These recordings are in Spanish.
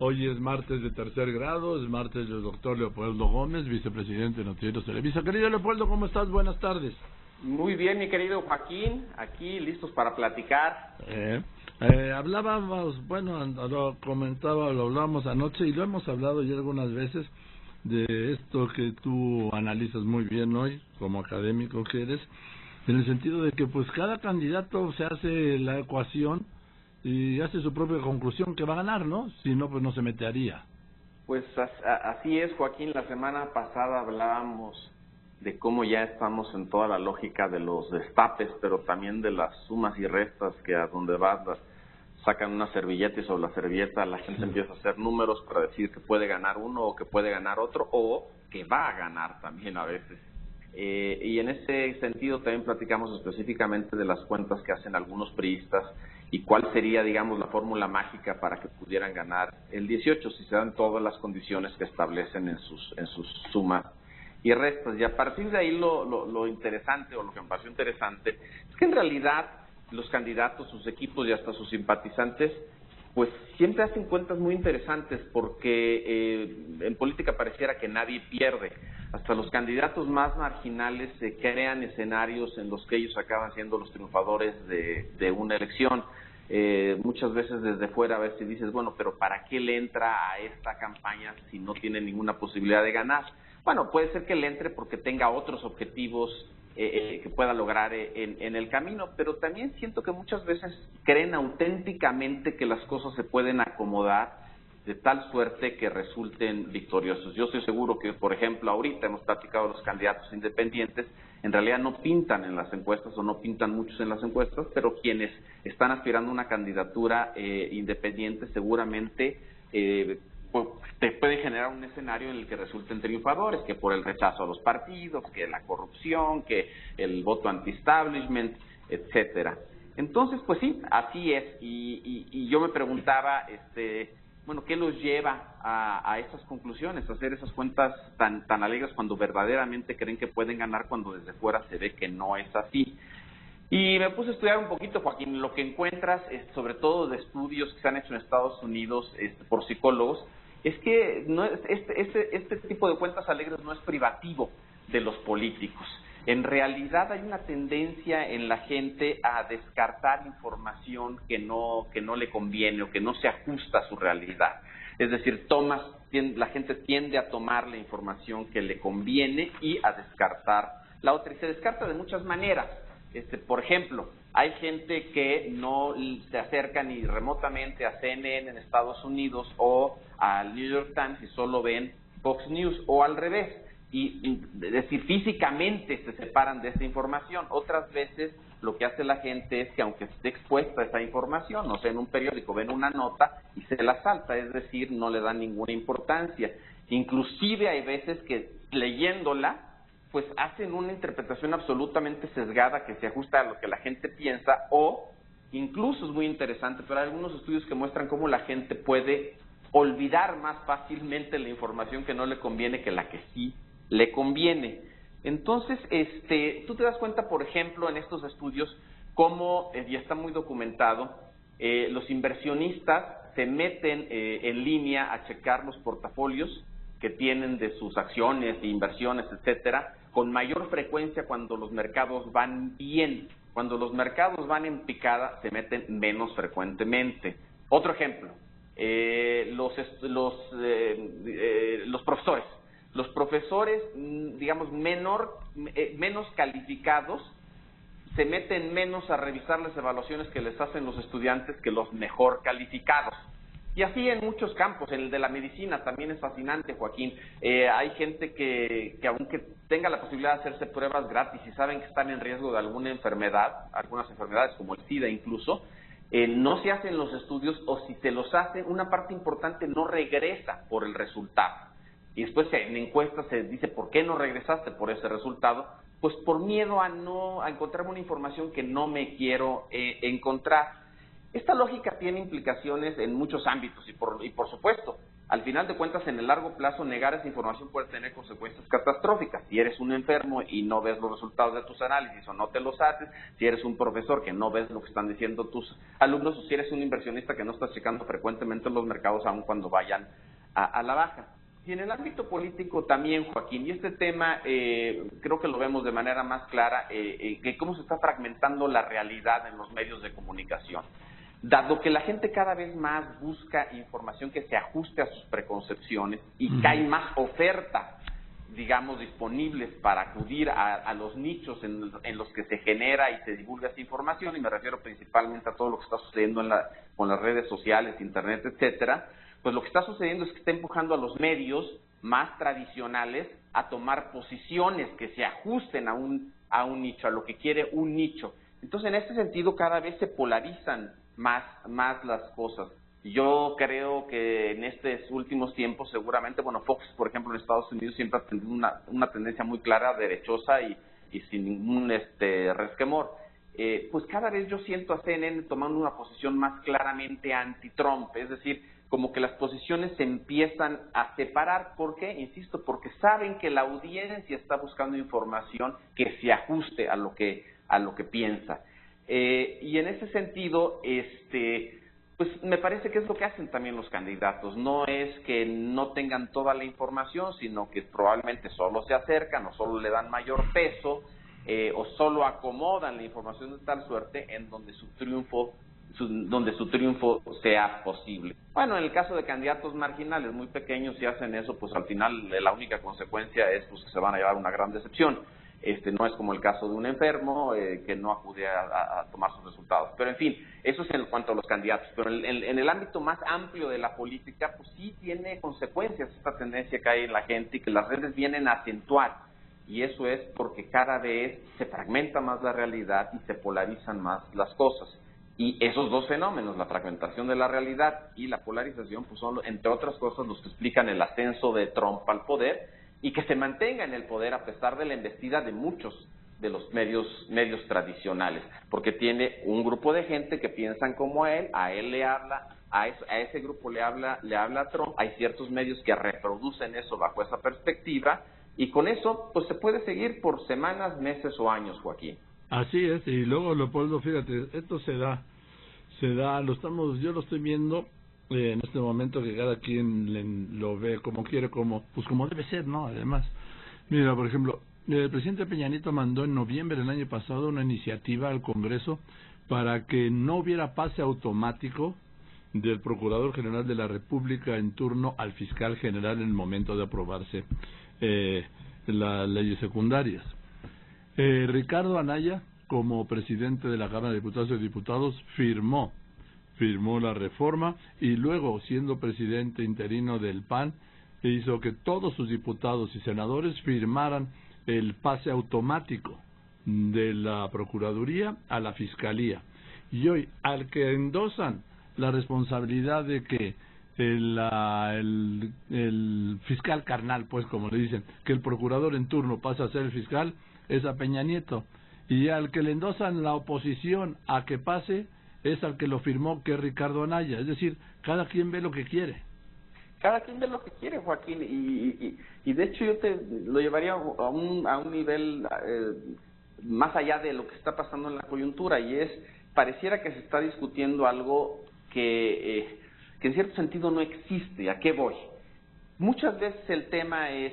Hoy es martes de tercer grado, es martes del doctor Leopoldo Gómez, vicepresidente de Noticieros Televisa. Querido Leopoldo, ¿cómo estás? Buenas tardes. Muy bien, mi querido Joaquín, aquí listos para platicar. Hablábamos, bueno, lo comentaba, lo hablábamos anoche y lo hemos hablado ya algunas veces de esto que tú analizas muy bien hoy, como académico que eres, en el sentido de que pues cada candidato se hace la ecuación y hace su propia conclusión que va a ganar, ¿no? Si no, pues no se metería. Pues así es, Joaquín. La semana pasada hablábamos de cómo ya estamos en toda la lógica de los destapes, pero también de las sumas y restas, que a donde vas sacan una servilleta y sobre la servilleta la gente empieza a hacer números para decir que puede ganar uno o que puede ganar otro o que va a ganar también a veces. Y en ese sentido también platicamos específicamente de las cuentas que hacen algunos priistas y cuál sería, digamos, la fórmula mágica para que pudieran ganar el 18 si se dan todas las condiciones que establecen en sus sumas y restas. Y a partir de ahí lo interesante, o lo que me pareció interesante, es que en realidad los candidatos, sus equipos y hasta sus simpatizantes, pues siempre hacen cuentas muy interesantes, porque en política pareciera que nadie pierde. Hasta los candidatos más marginales se crean escenarios en los que ellos acaban siendo los triunfadores de una elección. Muchas veces desde fuera a veces dices, bueno, pero ¿para qué le entra a esta campaña si no tiene ninguna posibilidad de ganar? Bueno, puede ser que le entre porque tenga otros objetivos que pueda lograr en el camino, pero también siento que muchas veces creen auténticamente que las cosas se pueden acomodar de tal suerte que resulten victoriosos. Yo estoy seguro que, por ejemplo, ahorita hemos platicado de los candidatos independientes, en realidad no pintan en las encuestas o no pintan muchos en las encuestas, pero quienes están aspirando a una candidatura independiente seguramente te puede generar un escenario en el que resulten triunfadores, que por el rechazo a los partidos, que la corrupción, que el voto anti-establishment, etcétera. Entonces, pues sí, así es. Y yo me preguntaba, bueno, ¿qué los lleva a esas conclusiones, a hacer esas cuentas tan alegres cuando verdaderamente creen que pueden ganar, cuando desde fuera se ve que no es así? Y me puse a estudiar un poquito, Joaquín. Lo que encuentras, sobre todo de estudios que se han hecho en Estados Unidos por psicólogos, es que no este tipo de cuentas alegres no es privativo de los políticos. En realidad hay una tendencia en la gente a descartar información que no le conviene o que no se ajusta a su realidad. Es decir, la gente tiende a tomar la información que le conviene y a descartar la otra. Y se descarta de muchas maneras. Por ejemplo, hay gente que no se acerca ni remotamente a CNN en Estados Unidos o al New York Times y solo ven Fox News, o al revés. Es decir, físicamente se separan de esa información. Otras veces lo que hace la gente es que, aunque esté expuesta a esa información, o sea, en un periódico ven una nota y se la salta, es decir, no le dan ninguna importancia. Inclusive hay veces que leyéndola, pues hacen una interpretación absolutamente sesgada que se ajusta a lo que la gente piensa, o incluso es muy interesante, pero hay algunos estudios que muestran cómo la gente puede olvidar más fácilmente la información que no le conviene que la que sí le conviene. Entonces, tú te das cuenta, por ejemplo, en estos estudios, cómo, y está muy documentado, los inversionistas se meten en línea a checar los portafolios que tienen de sus acciones e inversiones, etcétera, con mayor frecuencia cuando los mercados van bien. Cuando los mercados van en picada, se meten menos frecuentemente. Otro ejemplo, los profesores. Los profesores, digamos, menos calificados, se meten menos a revisar las evaluaciones que les hacen los estudiantes que los mejor calificados. Y así en muchos campos. En el de la medicina también es fascinante, Joaquín. Hay gente que aunque tenga la posibilidad de hacerse pruebas gratis y saben que están en riesgo de alguna enfermedad, algunas enfermedades como el SIDA incluso, no se hacen los estudios, o si se los hacen, una parte importante no regresa por el resultado. Y después en encuestas se dice, ¿por qué no regresaste por ese resultado? Pues por miedo a encontrarme una información que no me quiero encontrar. Esta lógica tiene implicaciones en muchos ámbitos y por supuesto al final de cuentas, en el largo plazo, negar esa información puede tener consecuencias catastróficas. Si eres un enfermo y no ves los resultados de tus análisis o no te los haces, si eres un profesor que no ves lo que están diciendo tus alumnos, o si eres un inversionista que no estás checando frecuentemente los mercados aun cuando vayan a la baja. Y en el ámbito político también, Joaquín, y este tema creo que lo vemos de manera más clara, que cómo se está fragmentando la realidad en los medios de comunicación. Dado que la gente cada vez más busca información que se ajuste a sus preconcepciones y que hay más ofertas, digamos, disponibles para acudir a los nichos en los que se genera y se divulga esa información, y me refiero principalmente a todo lo que está sucediendo con las redes sociales, internet, etcétera, pues lo que está sucediendo es que está empujando a los medios más tradicionales a tomar posiciones que se ajusten a un nicho, a lo que quiere un nicho. Entonces, en este sentido, cada vez se polarizan más las cosas. Yo creo que en estos últimos tiempos, seguramente, Fox, por ejemplo, en Estados Unidos siempre ha tenido una tendencia muy clara, derechosa y sin ningún resquemor. Pues cada vez yo siento a CNN tomando una posición más claramente anti-Trump, es decir, como que las posiciones se empiezan a separar. ¿Por qué? Insisto, porque saben que la audiencia está buscando información que se ajuste a lo que piensa. Y en ese sentido, pues me parece que es lo que hacen también los candidatos. No es que no tengan toda la información, sino que probablemente solo se acercan o solo le dan mayor peso o solo acomodan la información de tal suerte en donde su triunfo sea posible. Bueno, en el caso de candidatos marginales muy pequeños, si hacen eso, pues al final la única consecuencia es pues que se van a llevar una gran decepción. No es como el caso de un enfermo que no acude a tomar sus resultados. Pero en fin, eso es en cuanto a los candidatos. Pero en el ámbito más amplio de la política, pues sí tiene consecuencias esta tendencia que hay en la gente y que las redes vienen a acentuar. Y eso es porque cada vez se fragmenta más la realidad y se polarizan más las cosas. Y esos dos fenómenos, la fragmentación de la realidad y la polarización, pues son, entre otras cosas, los que explican el ascenso de Trump al poder y que se mantenga en el poder a pesar de la embestida de muchos de los medios tradicionales, porque tiene un grupo de gente que piensan como él, a él le habla, a ese grupo le habla Trump, hay ciertos medios que reproducen eso bajo esa perspectiva, y con eso pues se puede seguir por semanas, meses o años, Joaquín. Así es, y luego, Leopoldo, fíjate, esto se da, yo lo estoy viendo en este momento, que cada quien lo ve como quiere, como debe ser, ¿no? Además, mira, por ejemplo, el presidente Peña Nieto mandó en noviembre del año pasado una iniciativa al Congreso para que no hubiera pase automático del Procurador General de la República en turno al Fiscal General en el momento de aprobarse las leyes secundarias. Ricardo Anaya, como presidente de la Cámara de Diputados y Diputados, firmó la reforma, y luego, siendo presidente interino del PAN, hizo que todos sus diputados y senadores firmaran el pase automático de la Procuraduría a la Fiscalía. Y hoy, al que endosan la responsabilidad de que el fiscal carnal, pues como le dicen, que el procurador en turno pasa a ser el fiscal, es a Peña Nieto, y al que le endosan la oposición a que pase es al que lo firmó, que es Ricardo Anaya. Es decir, cada quien ve lo que quiere. Cada quien ve lo que quiere, Joaquín, y de hecho yo te lo llevaría a un nivel más allá de lo que está pasando en la coyuntura, y pareciera que se está discutiendo algo que en cierto sentido no existe. ¿A qué voy? Muchas veces el tema es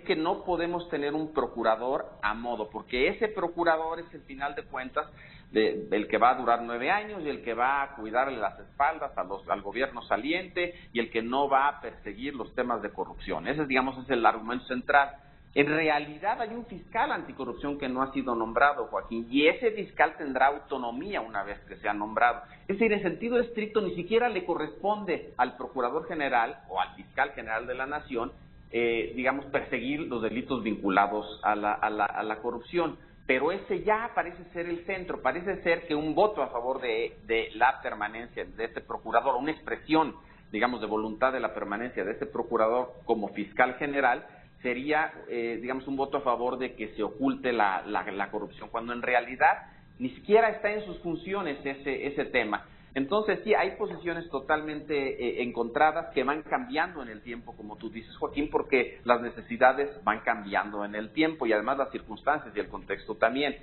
que no podemos tener un procurador a modo, porque ese procurador es, al final de cuentas, el que va a durar 9 años y el que va a cuidarle las espaldas al gobierno saliente y el que no va a perseguir los temas de corrupción. Ese, digamos, es el argumento central. En realidad hay un fiscal anticorrupción que no ha sido nombrado, Joaquín, y ese fiscal tendrá autonomía una vez que sea nombrado. Es decir, en sentido estricto, ni siquiera le corresponde al procurador general o al fiscal general de la nación, digamos, perseguir los delitos vinculados a la corrupción. Pero ese ya parece ser el centro, parece ser que un voto a favor de la permanencia de este procurador, una expresión, digamos, de voluntad de la permanencia de este procurador como fiscal general, sería, digamos, un voto a favor de que se oculte la corrupción, cuando en realidad ni siquiera está en sus funciones ese tema. Entonces, sí, hay posiciones totalmente encontradas que van cambiando en el tiempo, como tú dices, Joaquín, porque las necesidades van cambiando en el tiempo y además las circunstancias y el contexto también.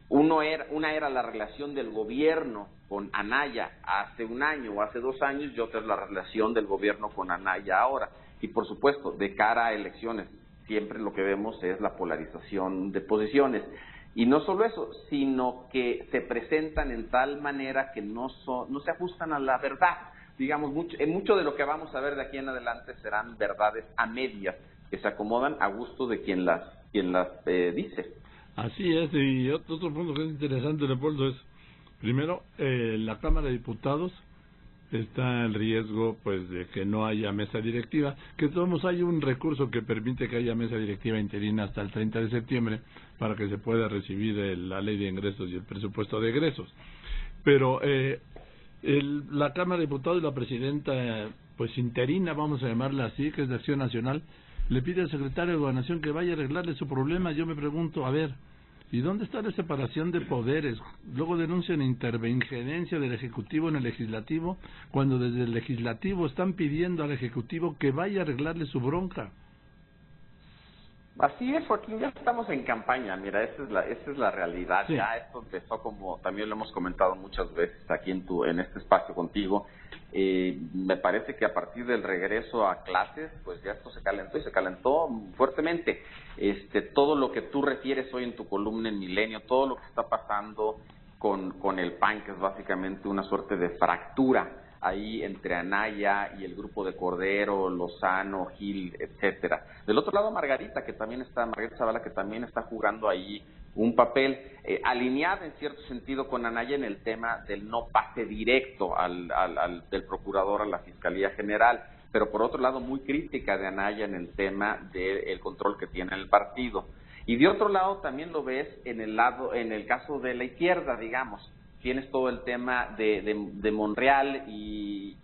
Una era la relación del gobierno con Anaya hace un año o hace 2 años y otra es la relación del gobierno con Anaya ahora. Y por supuesto, de cara a elecciones, siempre lo que vemos es la polarización de posiciones. Y no solo eso, sino que se presentan en tal manera que no se ajustan a la verdad. Digamos, mucho de lo que vamos a ver de aquí en adelante serán verdades a medias, que se acomodan a gusto de quien las dice. Así es, y otro punto que es interesante, Leopoldo, es, primero, la Cámara de Diputados está en riesgo pues de que no haya mesa directiva, que todos hay un recurso que permite que haya mesa directiva interina hasta el 30 de septiembre para que se pueda recibir la ley de ingresos y el presupuesto de egresos. Pero la Cámara de Diputados y la presidenta pues interina, vamos a llamarla así, que es de Acción Nacional, le pide al secretario de Gobernación que vaya a arreglarle su problema. Yo me pregunto, a ver, ¿y dónde está la separación de poderes? Luego denuncian injerencia del Ejecutivo en el Legislativo, cuando desde el Legislativo están pidiendo al Ejecutivo que vaya a arreglarle su bronca. Así es, Joaquín, ya estamos en campaña, mira, esa es la realidad. Sí. Ya esto empezó, como también lo hemos comentado muchas veces aquí en este espacio contigo. Me parece que a partir del regreso a clases, pues ya esto se calentó y se calentó fuertemente. Todo lo que tú refieres hoy en tu columna en Milenio, todo lo que está pasando con el PAN, que es básicamente una suerte de fractura ahí entre Anaya y el grupo de Cordero, Lozano, Gil, etcétera. Del otro lado, Margarita Zavala, que también está jugando ahí un papel alineada en cierto sentido con Anaya en el tema del no pase directo del procurador a la Fiscalía General, pero por otro lado muy crítica de Anaya en el tema del control que tiene el partido. Y de otro lado también lo ves en el caso de la izquierda, digamos. Tienes todo el tema de Monreal y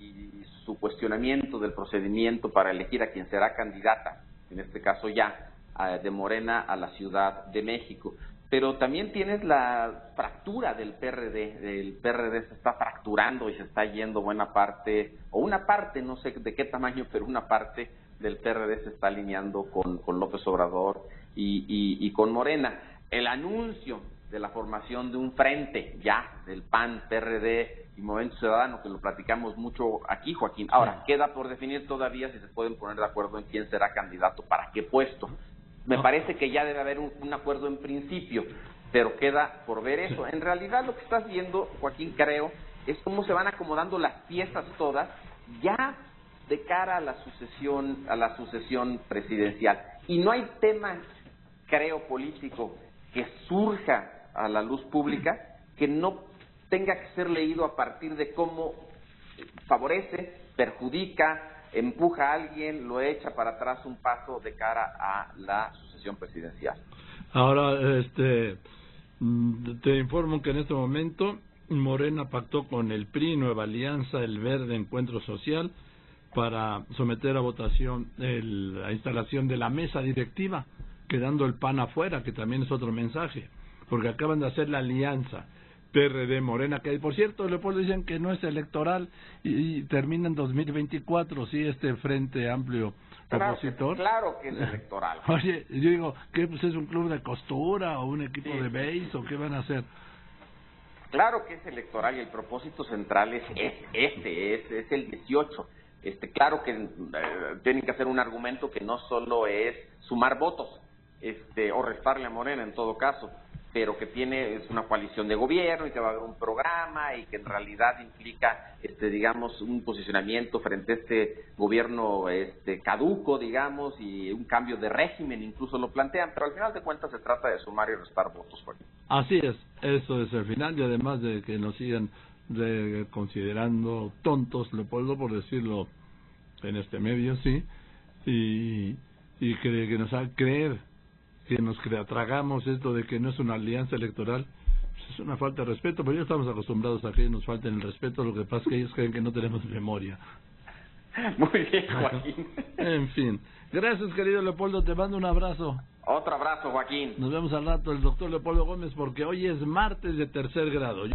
su cuestionamiento del procedimiento para elegir a quien será candidata, en este caso ya, de Morena a la Ciudad de México. Pero también tienes la fractura del PRD. El PRD se está fracturando y se está yendo buena parte, o una parte, no sé de qué tamaño, pero una parte del PRD se está alineando con López Obrador y con Morena. El anuncio de la formación de un frente ya del PAN, PRD y Movimiento Ciudadano, que lo platicamos mucho aquí, Joaquín. Ahora, queda por definir todavía si se pueden poner de acuerdo en quién será candidato para qué puesto. Me parece que ya debe haber un acuerdo en principio, pero queda por ver eso. En realidad lo que estás viendo, Joaquín, creo, es cómo se van acomodando las piezas todas ya de cara a la sucesión presidencial. Y no hay tema, creo, político que surja a la luz pública que no tenga que ser leído a partir de cómo favorece, perjudica, empuja a alguien, lo echa para atrás un paso de cara a la sucesión presidencial. Ahora, te informo que en este momento Morena pactó con el PRI, Nueva Alianza, el Verde, Encuentro Social, para someter a votación la instalación de la mesa directiva, quedando el PAN afuera, que también es otro mensaje, porque acaban de hacer la alianza PRD Morena, que por cierto, Leopoldo, dicen que no es electoral y termina en 2024, sí, este Frente Amplio opositor. Claro que es electoral. Oye, yo digo, ¿qué pues es un club de costura o un equipo de base o qué van a hacer? Claro que es electoral y el propósito central es el 18. Claro que tienen que hacer un argumento que no solo es sumar votos, o restarle a Morena en todo caso, pero que es una coalición de gobierno y que va a haber un programa y que en realidad implica, digamos, un posicionamiento frente a este gobierno caduco, digamos, y un cambio de régimen, incluso lo plantean, pero al final de cuentas se trata de sumar y restar votos, Joaquín. Así es, eso es el final, y además de que nos sigan considerando tontos, Leopoldo, por decirlo en este medio, sí, y que nos haga creer que nos tragamos esto de que no es una alianza electoral, pues es una falta de respeto, pero ya estamos acostumbrados a que nos falten el respeto, lo que pasa es que ellos creen que no tenemos memoria. Muy bien, Joaquín. En fin, gracias, querido Leopoldo, te mando un abrazo. Otro abrazo, Joaquín. Nos vemos al rato, el doctor Leopoldo Gómez, porque hoy es martes de tercer grado.